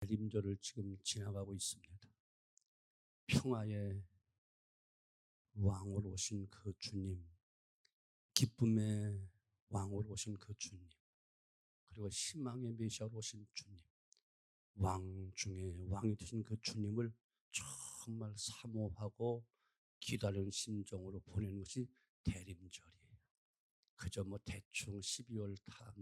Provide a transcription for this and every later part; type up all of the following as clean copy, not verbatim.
대림절을 지금 지나가고 있습니다. 평화의 왕으로 오신 그 주님, 기쁨의 왕으로 오신 그 주님, 그리고 희망의 메시아로 오신 주님, 왕 중에 왕이 되신 그 주님을 정말 사모하고 기다리는 심정으로 보내는 것이 대림절이에요. 그저 대충 12월 다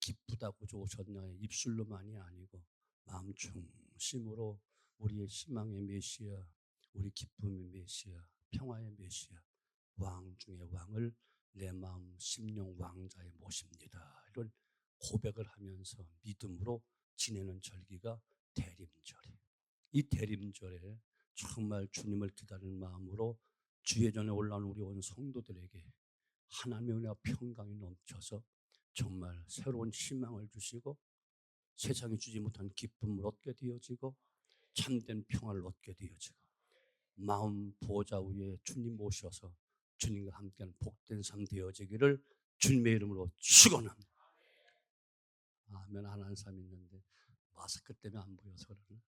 기쁘다고 오셨나 입술로만이 아니고 마음 중심으로 우리의 희망의 메시아, 우리 기쁨의 메시아, 평화의 메시아, 왕 중의 왕을 내 마음 심령 왕자에 모십니다. 이런 고백을 하면서 믿음으로 지내는 절기가 대림절이에요. 이 대림절에 정말 주님을 기다리는 마음으로 주의 전에 올라오는 우리 온 성도들에게 하나님의 은혜와 평강이 넘쳐서 정말 새로운 희망을 주시고 세상이 주지 못한 기쁨을 얻게 되어지고 참된 평화를 얻게 되어지고 마음 보호자 위에 주님 모셔서 주님과 함께하는 복된 삶 되어지기를 주님의 이름으로 축원합니다. 아멘. 안 하는 사람이 있는데 마스크 때문에 안 보여서 그러나.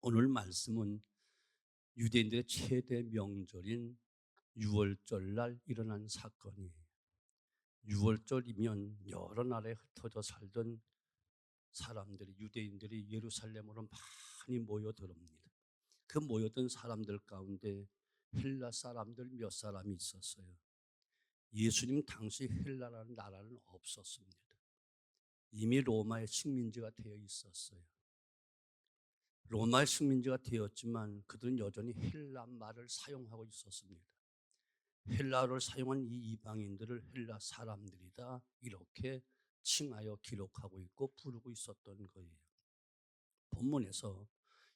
오늘 말씀은 유대인들의 최대 명절인 유월절날 일어난 사건이에요. 6월절이면 여러 나라에 흩어져 살던 사람들이, 유대인들이 예루살렘으로 많이 모여들옵니다. 그 모여든 사람들 가운데 헬라 사람들 몇 사람이 있었어요. 예수님 당시 헬라라는 나라는 없었습니다. 이미 로마의 식민지가 되어 있었어요. 로마의 식민지가 되었지만 그들은 여전히 헬라 말을 사용하고 있었습니다. 헬라어를 사용한 이 이방인들을 헬라 사람들이다 이렇게 칭하여 기록하고 있고 부르고 있었던 거예요. 본문에서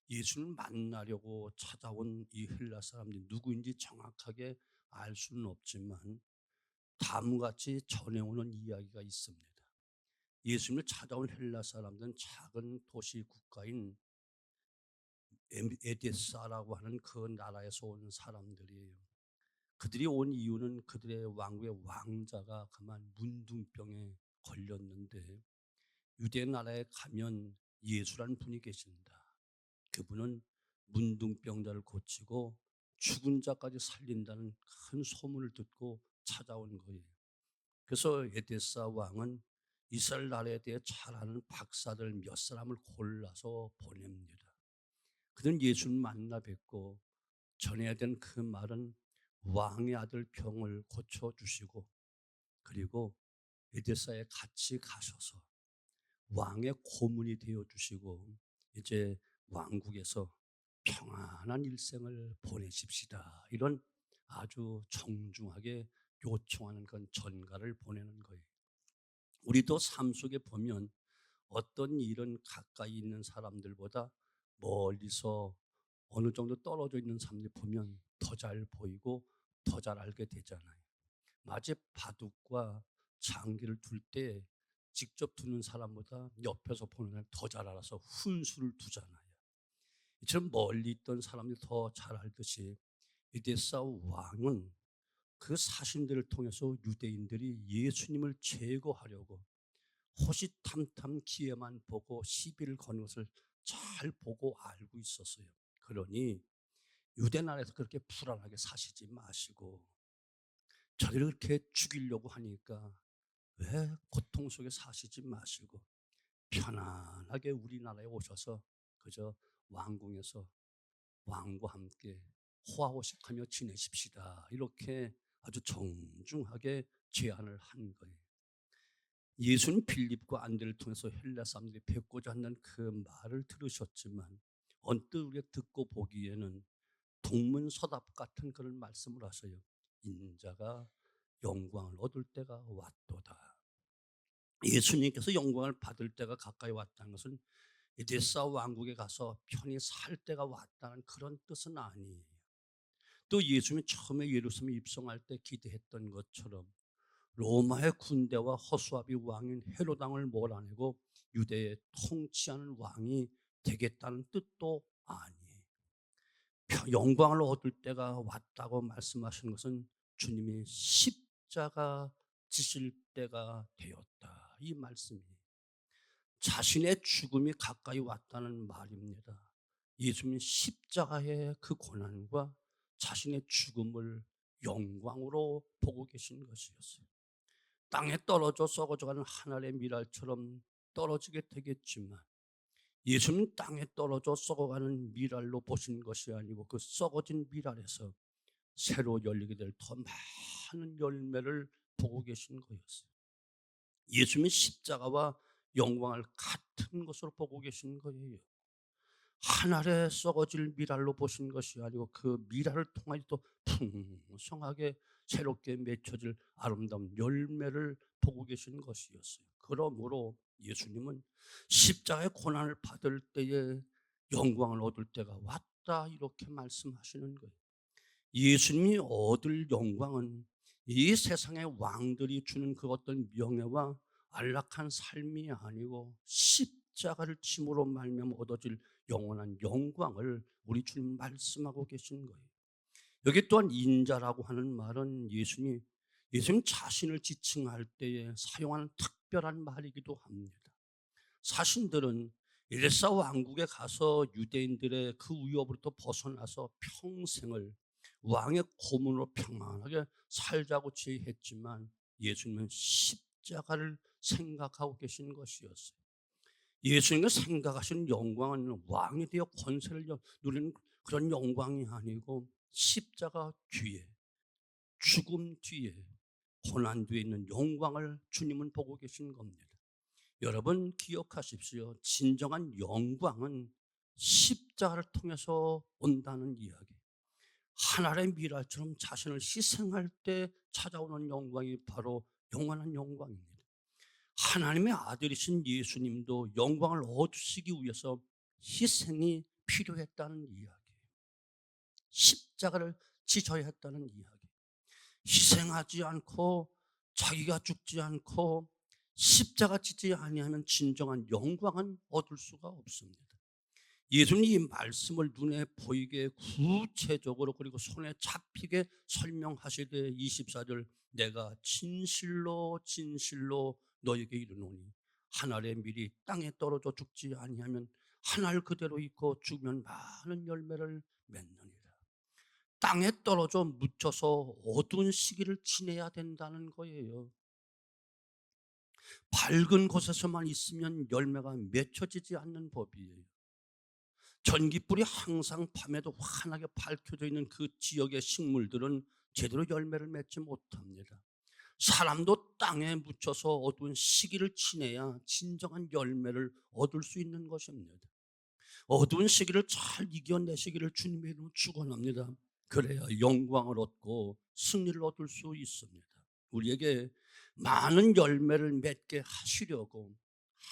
예수를 만나려고 찾아온 이 헬라 사람들이 누구인지 정확하게 알 수는 없지만 다음과 같이 전해오는 이야기가 있습니다. 예수님을 찾아온 헬라 사람들은 작은 도시 국가인 에데사라고 하는 그 나라에서 온 사람들이에요. 그들이 온 이유는 그들의 왕국의 왕자가 그만 문둥병에 걸렸는데 유대 나라에 가면 예수라는 분이 계신다. 그분은 문둥병자를 고치고 죽은 자까지 살린다는 큰 소문을 듣고 찾아온 거예요. 그래서 에데사 왕은 이스라엘 나라에 대해 잘 아는 박사들 몇 사람을 골라서 보냅니다. 그들은 예수를 만나 뵙고 전해야 된 그 말은 왕의 아들 병을 고쳐주시고 그리고 에데사에 같이 가셔서 왕의 고문이 되어주시고 이제 왕국에서 평안한 일생을 보내십시다. 이런 아주 정중하게 요청하는 그런 전가를 보내는 거예요. 우리도 삶 속에 보면 어떤 일은 가까이 있는 사람들보다 멀리서 어느 정도 떨어져 있는 사람들 보면 더 잘 보이고 더 잘 알게 되잖아요. 마치 바둑과 장기를 둘 때 직접 두는 사람보다 옆에서 보는 사람이 더 잘 알아서 훈수를 두잖아요. 이처럼 멀리 있던 사람들이 더 잘 알듯이 에데사 왕은 그 사신들을 통해서 유대인들이 예수님을 제거하려고 호시탐탐 기회만 보고 시비를 거는 것을 잘 보고 알고 있었어요. 그러니 유대 나라에서 그렇게 불안하게 사시지 마시고 저를 그렇게 죽이려고 하니까 왜 고통 속에 사시지 마시고 편안하게 우리나라에 오셔서 그저 왕궁에서 왕과 함께 호화호식하며 지내십시다. 이렇게 아주 정중하게 제안을 한 거예요. 예수는 빌립과 안드레를 통해서 헬라 사람들이 뵙고자 하는 그 말을 들으셨지만 언뜻 우리가 듣고 보기에는 동문서답 같은 그런 말씀을 하셔요. 인자가 영광을 얻을 때가 왔도다. 예수님께서 영광을 받을 때가 가까이 왔다는 것은 에데사 왕국에 가서 편히 살 때가 왔다는 그런 뜻은 아니에요. 또 예수님이 처음에 예루살렘에 입성할 때 기대했던 것처럼 로마의 군대와 허수아비 왕인 헤롯 왕을 몰아내고 유대에 통치하는 왕이 되겠다는 뜻도 아니에요. 영광을 얻을 때가 왔다고 말씀하시는 것은 주님이 십자가 지실 때가 되었다. 이 말씀이에요. 자신의 죽음이 가까이 왔다는 말입니다. 예수님은 십자가의 그 고난과 자신의 죽음을 영광으로 보고 계신 것이었어요. 땅에 떨어져 썩어져가는 한 알의 밀알처럼 떨어지게 되겠지만 예수는 땅에 떨어져 썩어가는 밀알로 보신 것이 아니고 그 썩어진 밀알에서 새로 열리게 될 더 많은 열매를 보고 계신 거였어요. 예수님은 십자가와 영광을 같은 것으로 보고 계신 거예요. 한 알에 썩어질 밀알로 보신 것이 아니고 그 밀알을 통하여 또 풍성하게 새롭게 맺혀질 아름다운 열매를 보고 계신 것이었어요. 그러므로 예수님은 십자가의 고난을 받을 때에 영광을 얻을 때가 왔다 이렇게 말씀하시는 거예요. 예수님이 얻을 영광은 이 세상의 왕들이 주는 그 어떤 명예와 안락한 삶이 아니고 십자가를 침으로 말미암아 얻어질 영원한 영광을 우리 주님 말씀하고 계신 거예요. 여기 또한 인자라고 하는 말은 예수님 자신을 지칭할 때에 사용하는 특별한 말이기도 합니다. 사신들은 엘사 왕국에 가서 유대인들의 그 위협으로부터 벗어나서 평생을 왕의 고문으로 평안하게 살자고 제의했지만 예수님은 십자가를 생각하고 계신 것이었어요. 예수님이 생각하시는 영광은 왕이 되어 권세를 누리는 그런 영광이 아니고 십자가 뒤에, 죽음 뒤에, 고난 뒤에 있는 영광을 주님은 보고 계신 겁니다. 여러분 기억하십시오. 진정한 영광은 십자가를 통해서 온다는 이야기. 하늘의 미랄처럼 자신을 희생할 때 찾아오는 영광이 바로 영원한 영광입니다. 하나님의 아들이신 예수님도 영광을 얻으시기 위해서 희생이 필요했다는 이야기. 십자가를 지셔야 했다는 이야기. 희생하지 않고 자기가 죽지 않고 십자가 지지 아니하면 진정한 영광은 얻을 수가 없습니다. 예수님 이 말씀을 눈에 보이게 구체적으로 그리고 손에 잡히게 설명하시되 24절 내가 진실로 진실로 너에게 이르노니 한 알의 밀이 땅에 떨어져 죽지 아니하면 한 알 그대로 있고 죽으면 많은 열매를 맺느니라. 땅에 떨어져 묻혀서 어두운 시기를 지내야 된다는 거예요. 밝은 곳에서만 있으면 열매가 맺혀지지 않는 법이에요. 전깃불이 항상 밤에도 환하게 밝혀져 있는 그 지역의 식물들은 제대로 열매를 맺지 못합니다. 사람도 땅에 묻혀서 어두운 시기를 지내야 진정한 열매를 얻을 수 있는 것입니다. 어두운 시기를 잘 이겨내시기를 주님의 이름으로 축원합니다. 그래야 영광을 얻고 승리를 얻을 수 있습니다. 우리에게 많은 열매를 맺게 하시려고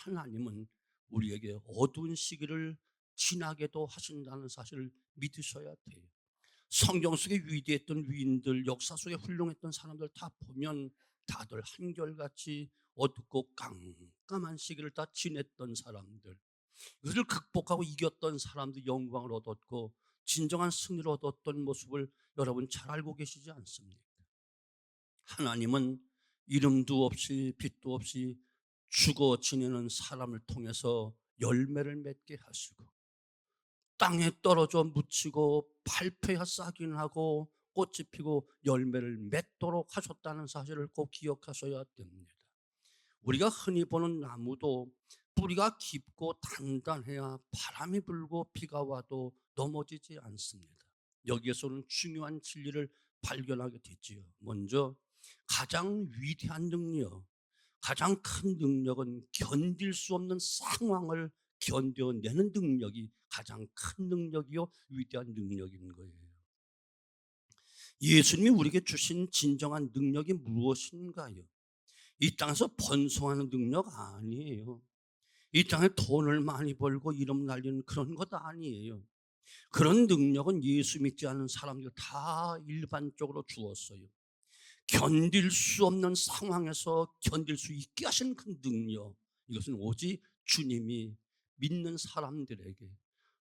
하나님은 우리에게 어두운 시기를 지나게도 하신다는 사실을 믿으셔야 돼요. 성경 속에 위대했던 위인들, 역사 속에 훌륭했던 사람들 다 보면 다들 한결같이 어둡고 깜깜한 시기를 다 지냈던 사람들, 이것을 극복하고 이겼던 사람들 영광을 얻었고 진정한 승리를 얻었던 모습을 여러분 잘 알고 계시지 않습니까? 하나님은 이름도 없이 빛도 없이 죽어 지내는 사람을 통해서 열매를 맺게 하시고 땅에 떨어져 묻히고 발표야 싹이 나고 꽃이 피고 열매를 맺도록 하셨다는 사실을 꼭 기억하셔야 됩니다. 우리가 흔히 보는 나무도 뿌리가 깊고 단단해야 바람이 불고 비가 와도 넘어지지 않습니다. 여기에서는 중요한 진리를 발견하게 되지요. 먼저 가장 위대한 능력, 가장 큰 능력은 견딜 수 없는 상황을 견뎌내는 능력이 가장 큰 능력이요 위대한 능력인 거예요. 예수님이 우리에게 주신 진정한 능력이 무엇인가요? 이 땅에서 번성하는 능력 아니에요. 이 땅에 돈을 많이 벌고 이름 날리는 그런 것 아니에요. 그런 능력은 예수 믿지 않는 사람들 다 일반적으로 주었어요. 견딜 수 없는 상황에서 견딜 수 있게 하신 그 능력, 이것은 오직 주님이 믿는 사람들에게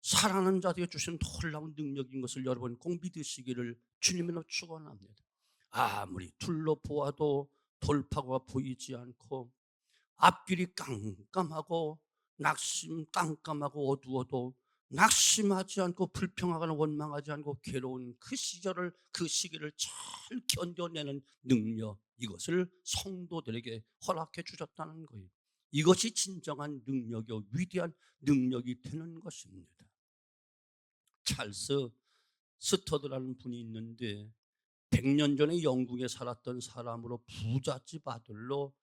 살아나는 자들에게 주신 놀라운 능력인 것을 여러분 꼭 믿으시기를 주님으로 축원합니다. 아무리 둘러보아도 돌파구가 보이지 않고 앞길이 깜깜하고 깜깜하고 어두워도 낙심하지 않고 불평하거나 원망하지 않고 괴로운 그 시절을, 그 시기를 잘 견뎌내는 능력, 이것을 성도들에게 허락해 주셨다는 거예요. 이것이 진정한 능력이요, 위대한 능력이 되는 것입니다. 찰스 스터드라는 분이 있는데 100년 전에 영국에 살았던 사람으로 부잣집 아들로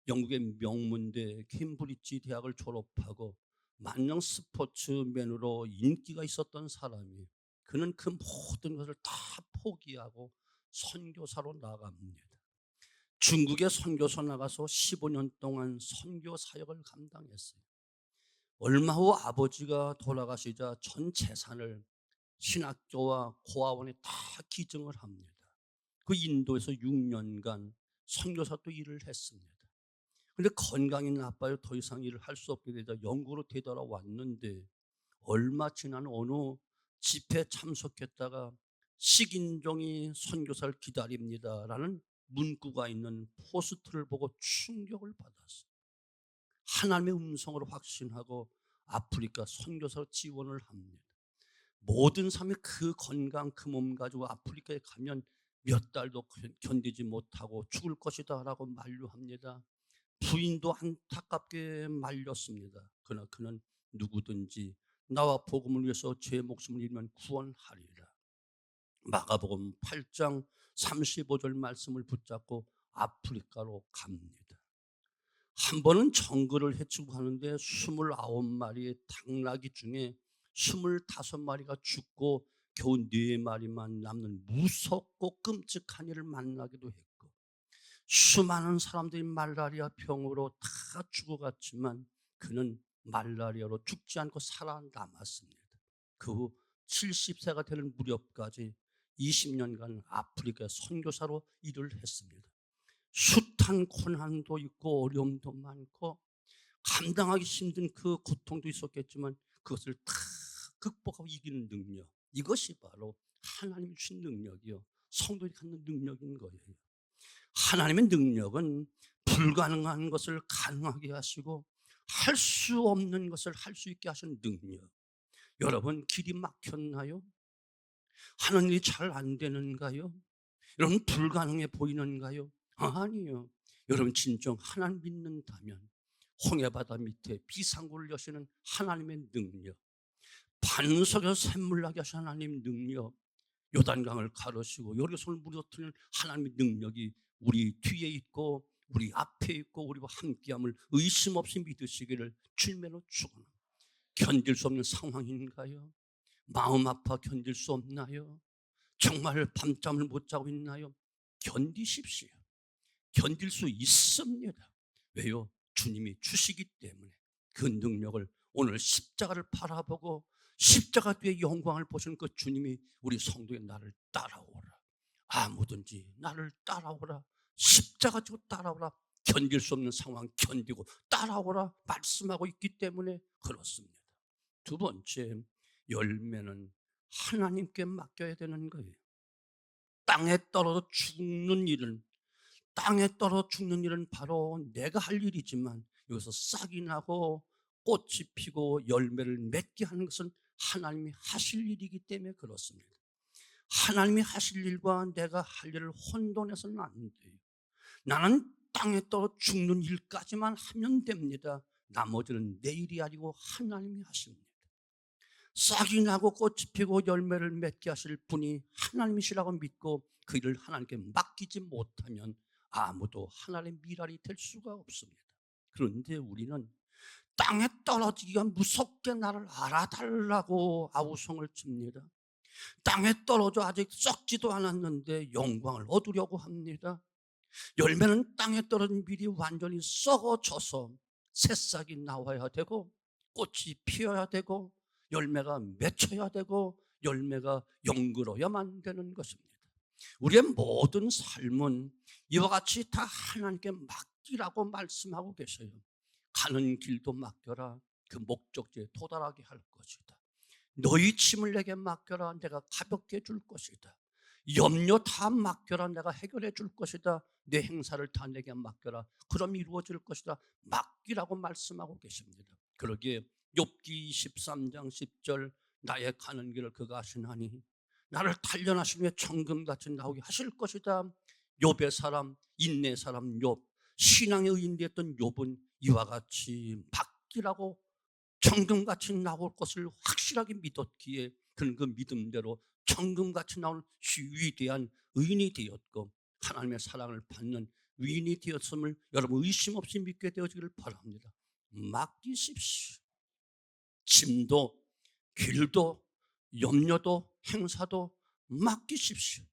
영국의 명문대 캠브리지 대학을 졸업하고 만능 스포츠맨으로 인기가 있었던 사람이에요. 그는 그 모든 것을 다 포기하고 선교사로 나갑니다. 중국에 선교사 나가서 15년 동안 선교 사역을 감당했어요. 얼마 후 아버지가 돌아가시자 전 재산을 신학교와 고아원에 다 기증을 합니다. 그 인도에서 6년간 선교사도 일을 했습니다. 그런데 건강이 나빠요. 더 이상 일을 할 수 없게 되자 영국으로 되돌아왔는데 얼마 지난 어느 집회에 참석했다가 식인종이 선교사를 기다립니다라는 문구가 있는 포스터를 보고 충격을 받았어요. 하나님의 음성으로 확신하고 아프리카 선교사로 지원을 합니다. 모든 사람이 그 건강, 그 몸 가지고 아프리카에 가면 몇 달도 견디지 못하고 죽을 것이다 라고 만류합니다. 부인도 안타깝게 말렸습니다. 그러나 그는 누구든지 나와 복음을 위해서 제 목숨을 잃으면 구원하리라. 마가복음 8장 35절 말씀을 붙잡고 아프리카로 갑니다. 한 번은 정글을 헤치고 가는데 29마리의 당나귀 중에 25마리가 죽고 겨우 4마리만 남는 무섭고 끔찍한 일을 만나기도 했고, 수많은 사람들이 말라리아 병으로 다 죽어갔지만 그는 말라리아로 죽지 않고 살아남았습니다. 그 후 70세가 되는 무렵까지 20년간 아프리카 선교사로 일을 했습니다. 숱한 고난도 있고 어려움도 많고 감당하기 힘든 그 고통도 있었겠지만 그것을 다 극복하고 이기는 능력, 이것이 바로 하나님이 주신 능력이요, 성도들이 갖는 능력인 거예요. 하나님의 능력은 불가능한 것을 가능하게 하시고 할 수 없는 것을 할 수 있게 하시는 능력. 여러분, 길이 막혔나요? 하는 일이 잘 안 되는가요? 여러분, 불가능해 보이는가요? 아니요. 여러분, 진정 하나님 믿는다면 홍해바다 밑에 비상구를 여시는 하나님의 능력, 반석에서 샘물 나게 하신 하나님 능력, 요단강을 가르시고 여리고성을 무너뜨리는 하나님의 능력이 우리 뒤에 있고 우리 앞에 있고 우리와 함께함을 의심 없이 믿으시기를 주님으로 축원합니다. 견딜 수 없는 상황인가요? 마음 아파 견딜 수 없나요? 정말 밤잠을 못 자고 있나요? 견디십시오. 견딜 수 있습니다. 왜요? 주님이 주시기 때문에. 그 능력을 오늘 십자가를 바라보고 십자가 뒤에 영광을 보시는 그 주님이 우리 성도의 나를 따라오라, 아무든지 나를 따라오라, 십자가 지고 따라오라, 견딜 수 없는 상황 견디고 따라오라 말씀하고 있기 때문에 그렇습니다. 두 번째, 열매는 하나님께 맡겨야 되는 거예요. 땅에 떨어져 죽는 일은 바로 내가 할 일이지만 여기서 싹이 나고 꽃이 피고 열매를 맺게 하는 것은 하나님이 하실 일이기 때문에 그렇습니다. 하나님이 하실 일과 내가 할 일을 혼돈해서는 안 돼요. 나는 땅에 떨어 죽는 일까지만 하면 됩니다. 나머지는 내 일이 아니고 하나님이 하십니다. 싹이 나고 꽃이 피고 열매를 맺게 하실 분이 하나님이시라고 믿고 그 일을 하나님께 맡기지 못하면 아무도 하나님의 미랄이 될 수가 없습니다. 그런데 우리는 땅에 떨어지기가 무섭게 나를 알아달라고 아우성을 칩니다. 땅에 떨어져 아직 썩지도 않았는데 영광을 얻으려고 합니다. 열매는 땅에 떨어진 밀이 완전히 썩어져서 새싹이 나와야 되고 꽃이 피어야 되고 열매가 맺혀야 되고 열매가 연그러야만 되는 것입니다. 우리의 모든 삶은 이와 같이 다 하나님께 맡기라고 말씀하고 계셔요. 가는 길도 맡겨라, 그 목적지에 도달하게 할 것이다. 너희 짐을 내게 맡겨라, 내가 가볍게 해줄 것이다. 염려 다 맡겨라, 내가 해결해 줄 것이다. 내 행사를 다 내게 맡겨라, 그럼 이루어질 것이다. 맡기라고 말씀하고 계십니다. 그러기에 욥기 13장 10절 나의 가는 길을 그가 아시나니 나를 단련하신 후에 정금같이 나오게 하실 것이다. 욥의 사람, 인내 사람 욥, 신앙의 의인되었던 욥은 이와 같이 맡기라고 정금같이 나올 것을 확실하게 믿었기에 그는 그 믿음대로 정금같이 나올 위대한 의인이 되었고 하나님의 사랑을 받는 위인이 되었음을 여러분 의심 없이 믿게 되어지기를 바랍니다. 맡기십시오. 짐도 길도 염려도 행사도 맡기십시오.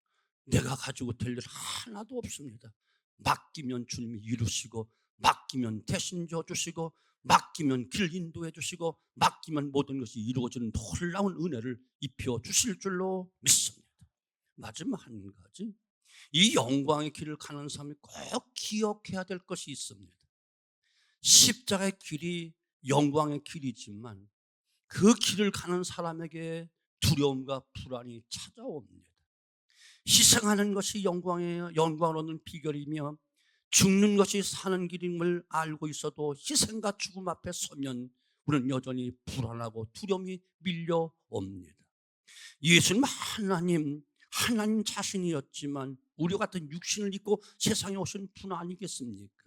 내가 가지고 될 일 하나도 없습니다. 맡기면 주님이 이루시고, 맡기면 대신 져주시고, 맡기면 길 인도해 주시고, 맡기면 모든 것이 이루어지는 놀라운 은혜를 입혀 주실 줄로 믿습니다. 마지막 한 가지, 이 영광의 길을 가는 사람이 꼭 기억해야 될 것이 있습니다. 십자가의 길이 영광의 길이지만 그 길을 가는 사람에게 두려움과 불안이 찾아옵니다. 희생하는 것이 영광이에요. 영광을 얻는 비결이며 죽는 것이 사는 길임을 알고 있어도 희생과 죽음 앞에 서면 우리는 여전히 불안하고 두려움이 밀려옵니다. 예수님 하나님 자신이었지만 우리 같은 육신을 입고 세상에 오신 분 아니겠습니까?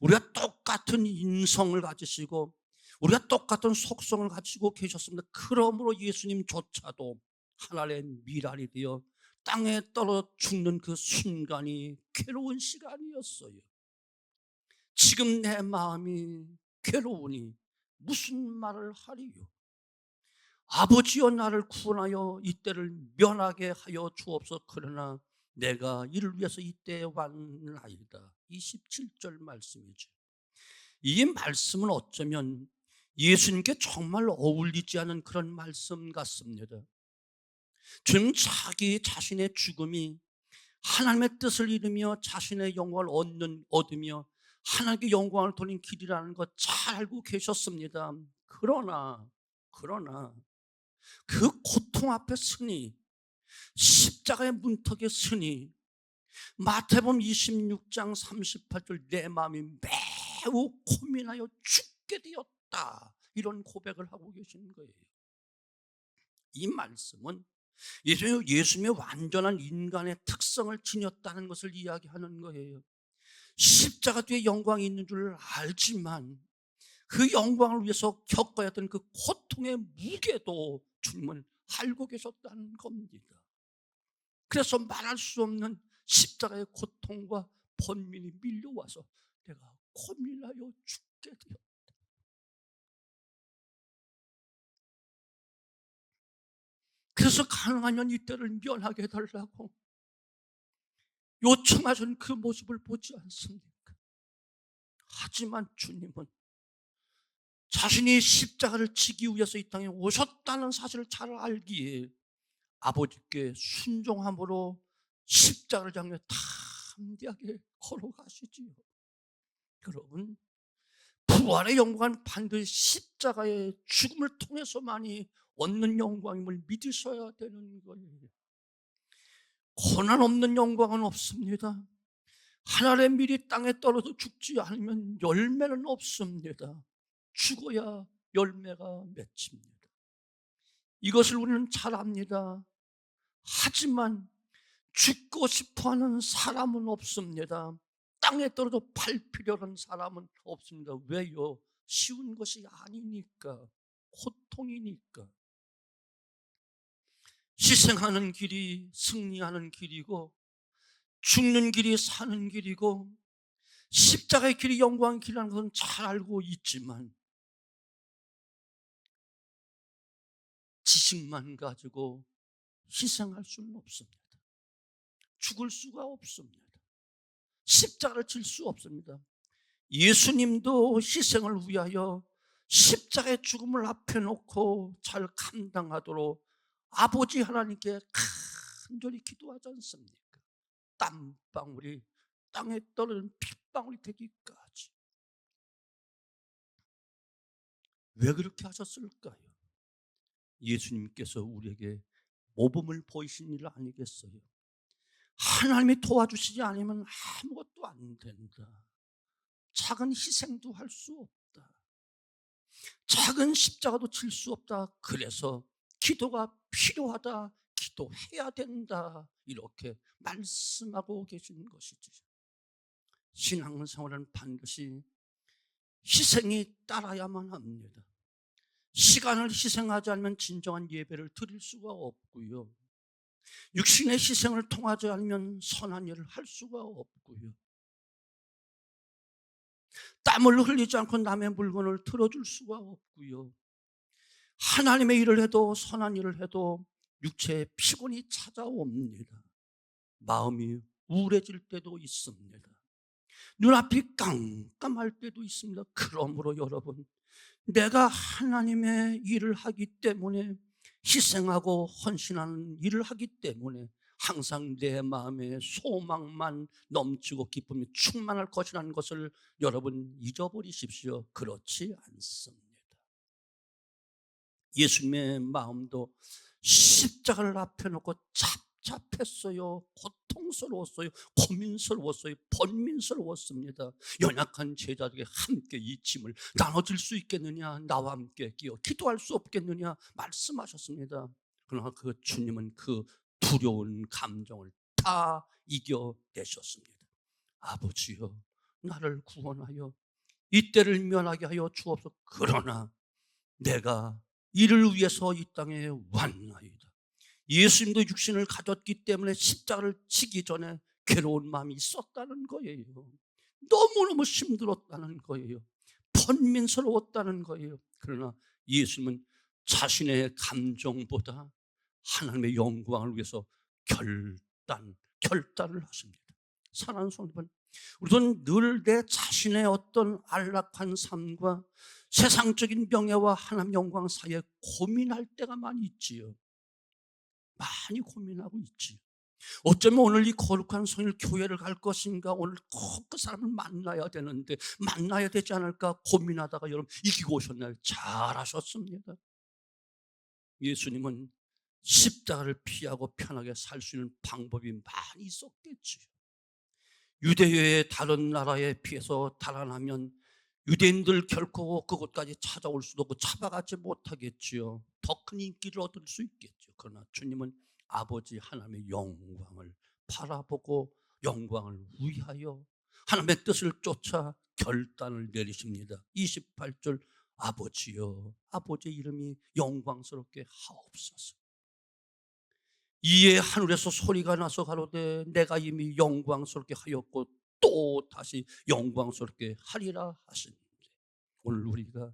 우리가 똑같은 인성을 가지시고 우리가 똑같은 속성을 가지고 계셨습니다. 그러므로 예수님조차도 하나님의 미랄이 되어 땅에 떨어져 죽는 그 순간이 괴로운 시간이었어요. 지금 내 마음이 괴로우니 무슨 말을 하리요? 아버지여 나를 구원하여 이때를 면하게 하여 주옵소서. 그러나 내가 이를 위해서 이때에 왔나이다. 27절 말씀이죠. 이 말씀은 어쩌면 예수님께 정말 어울리지 않은 그런 말씀 같습니다. 주님 자기 자신의 죽음이 하나님의 뜻을 이루며 자신의 영광을 얻으며 하나님께 영광을 돌린 길이라는 것 잘 알고 계셨습니다. 그러나 그 고통 앞에 서니 십자가의 문턱에 서니 마태복음 26장 38절 내 마음이 매우 고민하여 죽게 되었다, 이런 고백을 하고 계시는 거예요. 이 말씀은 예수님의 완전한 인간의 특성을 지녔다는 것을 이야기하는 거예요. 십자가 뒤에 영광이 있는 줄 알지만 그 영광을 위해서 겪어야 했던 그 고통의 무게도 주님은 알고 계셨다는 겁니다. 그래서 말할 수 없는 십자가의 고통과 번민이 밀려와서 내가 고민하여 죽게 되었다. 그래서 가능하면 이때를 면하게 해달라고 요청하신 그 모습을 보지 않습니까? 하지만 주님은 자신이 십자가를 지기 위해서 이 땅에 오셨다는 사실을 잘 알기에 아버지께 순종함으로 십자가를 향해 담대하게 걸어가시지요. 여러분, 부활의 영광은 반드시 십자가의 죽음을 통해서만이 얻는 영광임을 믿으셔야 되는 거예요. 고난 없는 영광은 없습니다. 하늘의 밀이 땅에 떨어져 죽지 않으면 열매는 없습니다. 죽어야 열매가 맺힙니다. 이것을 우리는 잘 압니다. 하지만 죽고 싶어하는 사람은 없습니다. 땅에 떨어져 밟히려는 사람은 없습니다. 왜요? 쉬운 것이 아니니까, 고통이니까. 희생하는 길이 승리하는 길이고 죽는 길이 사는 길이고 십자가의 길이 영광의 길이라는 것은 잘 알고 있지만 지식만 가지고 희생할 수는 없습니다. 죽을 수가 없습니다. 십자가를 질 수 없습니다. 예수님도 희생을 위하여 십자가의 죽음을 앞에 놓고 잘 감당하도록 아버지 하나님께 간절히 기도하지 않습니까? 땀방울이 땅에 떨어지는 핏방울이 되기까지. 왜 그렇게 하셨을까요? 예수님께서 우리에게 모범을 보이신 일 아니겠어요? 하나님이 도와주시지 않으면 아무것도 안 된다. 작은 희생도 할 수 없다. 작은 십자가도 질 수 없다. 그래서 기도가 필요하다. 기도해야 된다. 이렇게 말씀하고 계신 것이지. 신앙생활은 반드시 희생이 따라야만 합니다. 시간을 희생하지 않으면 진정한 예배를 드릴 수가 없고요. 육신의 희생을 통하지 않으면 선한 일을 할 수가 없고요. 땀을 흘리지 않고 남의 물건을 들어줄 수가 없고요. 하나님의 일을 해도 선한 일을 해도 육체의 피곤이 찾아옵니다. 마음이 우울해질 때도 있습니다. 눈앞이 깜깜할 때도 있습니다. 그러므로 여러분, 내가 하나님의 일을 하기 때문에, 희생하고 헌신하는 일을 하기 때문에 항상 내 마음에 소망만 넘치고 기쁨이 충만할 것이라는 것을 여러분 잊어버리십시오. 그렇지 않습니다. 예수님의 마음도 십자가를 앞에 놓고 답답했어요. 고통스러웠어요. 고민스러웠어요. 번민스러웠습니다. 연약한 제자들에게 함께 이 짐을 나눠줄 수 있겠느냐, 나와 함께 끼어 기도할 수 없겠느냐 말씀하셨습니다. 그러나 그 주님은 그 두려운 감정을 다 이겨내셨습니다. 아버지여, 나를 구원하여 이 때를 면하게 하여 주옵소서. 그러나 내가 이를 위해서 이 땅에 왔나이다. 예수님도 육신을 가졌기 때문에 십자가를 지기 전에 괴로운 마음이 있었다는 거예요. 너무너무 힘들었다는 거예요. 번민스러웠다는 거예요. 그러나 예수님은 자신의 감정보다 하나님의 영광을 위해서 결단을 하십니다. 사랑하는 성도들, 우리는 늘 내 자신의 어떤 안락한 삶과 세상적인 명예와 하나님 영광 사이에 고민할 때가 많이 있지요. 많이 고민하고 있지. 어쩌면 오늘 이 거룩한 성일 교회를 갈 것인가, 오늘 꼭 그 사람을 만나야 되는데 만나야 되지 않을까 고민하다가 여러분 이기고 오셨나요? 잘하셨습니다. 예수님은 십자가를 피하고 편하게 살 수 있는 방법이 많이 있었겠지. 유대의 다른 나라에 비해서 달아나면 유대인들 결코 그곳까지 찾아올 수도 없고 잡아가지 못하겠지요. 더 큰 인기를 얻을 수 있겠죠. 그러나 주님은 아버지 하나님의 영광을 바라보고 영광을 위하여 하나님의 뜻을 쫓아 결단을 내리십니다. 28절, 아버지여, 아버지의 이름이 영광스럽게 하옵소서. 이에 하늘에서 소리가 나서 가로되 내가 이미 영광스럽게 하였고 또 다시 영광스럽게 하리라 하시는데, 오늘 우리가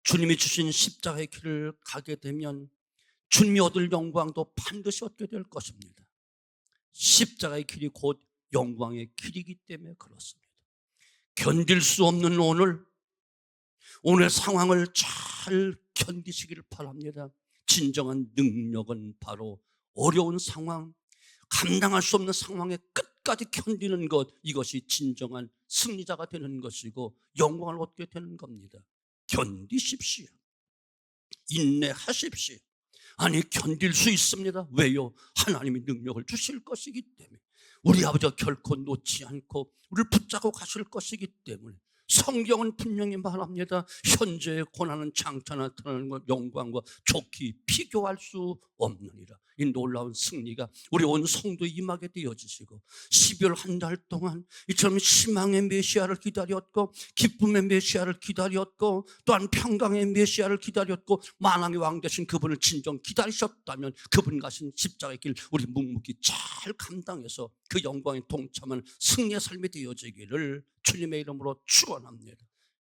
주님이 주신 십자가의 길을 가게 되면 주님이 얻을 영광도 반드시 얻게 될 것입니다. 십자가의 길이 곧 영광의 길이기 때문에 그렇습니다. 견딜 수 없는 오늘 상황을 잘 견디시기를 바랍니다. 진정한 능력은 바로 어려운 상황, 감당할 수 없는 상황에 끝까지 견디는 것, 이것이 진정한 승리자가 되는 것이고 영광을 얻게 되는 겁니다. 견디십시오. 인내하십시오. 아니, 견딜 수 있습니다. 왜요? 하나님이 능력을 주실 것이기 때문에. 우리 아버지가 결코 놓지 않고 우리를 붙잡고 가실 것이기 때문에. 성경은 분명히 말합니다. 현재의 고난은 장차 나타나는 것 영광과 좋게 비교할 수 없느니라. 이 놀라운 승리가 우리 온 성도에 임하게 되어지시고 12월 한 달 동안 이처럼 희망의 메시아를 기다렸고 기쁨의 메시아를 기다렸고 또한 평강의 메시아를 기다렸고 만왕의 왕 되신 그분을 진정 기다리셨다면 그분 가신 십자가의 길 우리 묵묵히 잘 감당해서 그 영광에 동참하는 승리의 삶이 되어지기를 주님의 이름으로 축원합니다.